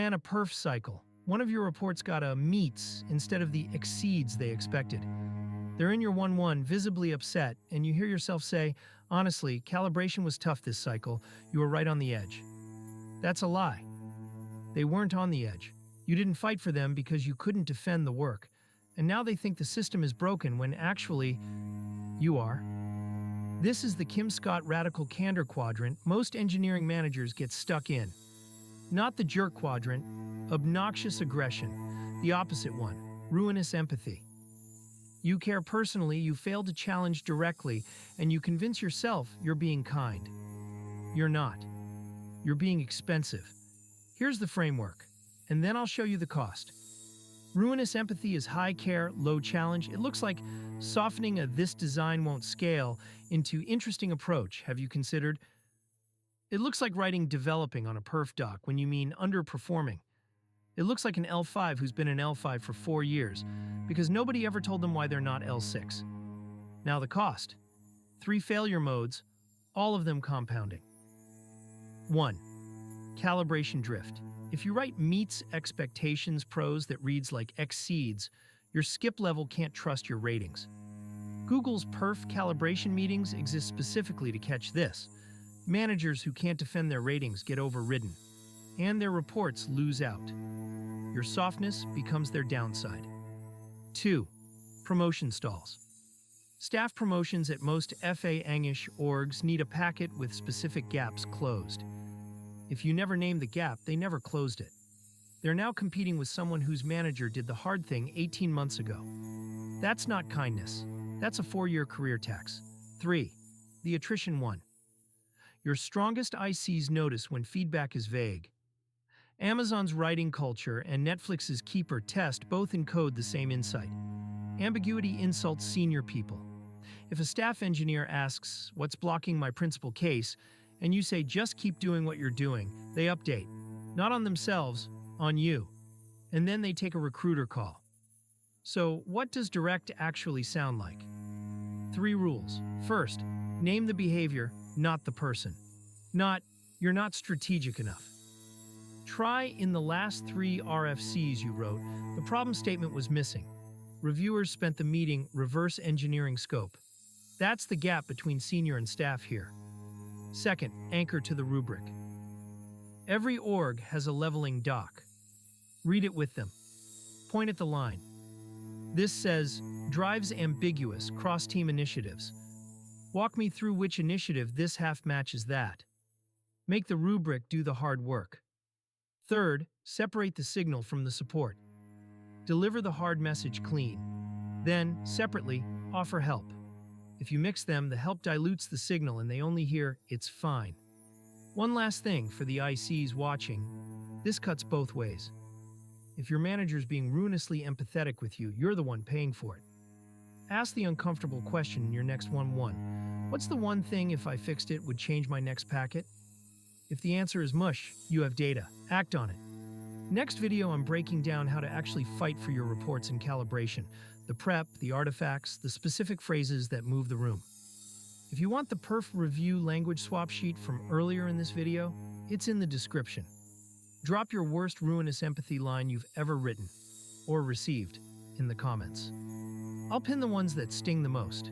ran a perf cycle. One of your reports got a meets instead of the exceeds they expected. They're in your 1-1, visibly upset, and you hear yourself say, honestly, calibration was tough this cycle. You were right on the edge. That's a lie. They weren't on the edge. You didn't fight for them because you couldn't defend the work. And now they think the system is broken when actually, you are. This is the Kim Scott radical candor quadrant most engineering managers get stuck in. Not the jerk quadrant, obnoxious aggression, the opposite one, ruinous empathy. You care personally, you fail to challenge directly, and you convince yourself you're being kind. You're not. You're being expensive. Here's the framework, and then I'll show you the cost. Ruinous empathy is high care, low challenge. It looks like softening a "this design won't scale" into interesting approach. Have you considered? It looks like writing developing on a perf doc when you mean underperforming. It looks like an L5 who's been an L5 for 4 years because nobody ever told them why they're not L6. Now the cost. 3 failure modes, all of them compounding. 1. Calibration drift. If you write meets expectations prose that reads like exceeds, your skip level can't trust your ratings. Google's perf calibration meetings exist specifically to catch this. Managers who can't defend their ratings get overridden, and their reports lose out. Your softness becomes their downside. 2. Promotion stalls. Staff promotions at most FA-English orgs need a packet with specific gaps closed. If you never named the gap, they never closed it. They're now competing with someone whose manager did the hard thing 18 months ago. That's not kindness. That's a 4-year career tax. 3. The attrition one. Your strongest ICs notice when feedback is vague. Amazon's writing culture and Netflix's keeper test both encode the same insight. Ambiguity insults senior people. If a staff engineer asks, "What's blocking my principal case?" and you say, "Just keep doing what you're doing," they update. Not on themselves, on you. And then they take a recruiter call. So, what does direct actually sound like? 3 rules. First, name the behavior, not the person. Not, "You're not strategic enough." Try in the last 3 RFCs you wrote, the problem statement was missing. Reviewers spent the meeting reverse engineering scope. That's the gap between senior and staff here. Second, anchor to the rubric. Every org has a leveling doc. Read it with them. Point at the line. This says, drives ambiguous cross-team initiatives. Walk me through which initiative this half matches that. Make the rubric do the hard work. Third, separate the signal from the support. Deliver the hard message clean. Then, separately, offer help. If you mix them, the help dilutes the signal and they only hear, "It's fine." One last thing for the ICs watching. This cuts both ways. If your manager's being ruinously empathetic with you, you're the one paying for it. Ask the uncomfortable question in your next 1-1. What's the one thing if I fixed it would change my next packet? If the answer is mush, you have data. Act on it. Next video, I'm breaking down how to actually fight for your reports and calibration, the prep, the artifacts, the specific phrases that move the room. If you want the perf review language swap sheet from earlier in this video, it's in the description. Drop your worst ruinous empathy line you've ever written or received in the comments. I'll pin the ones that sting the most.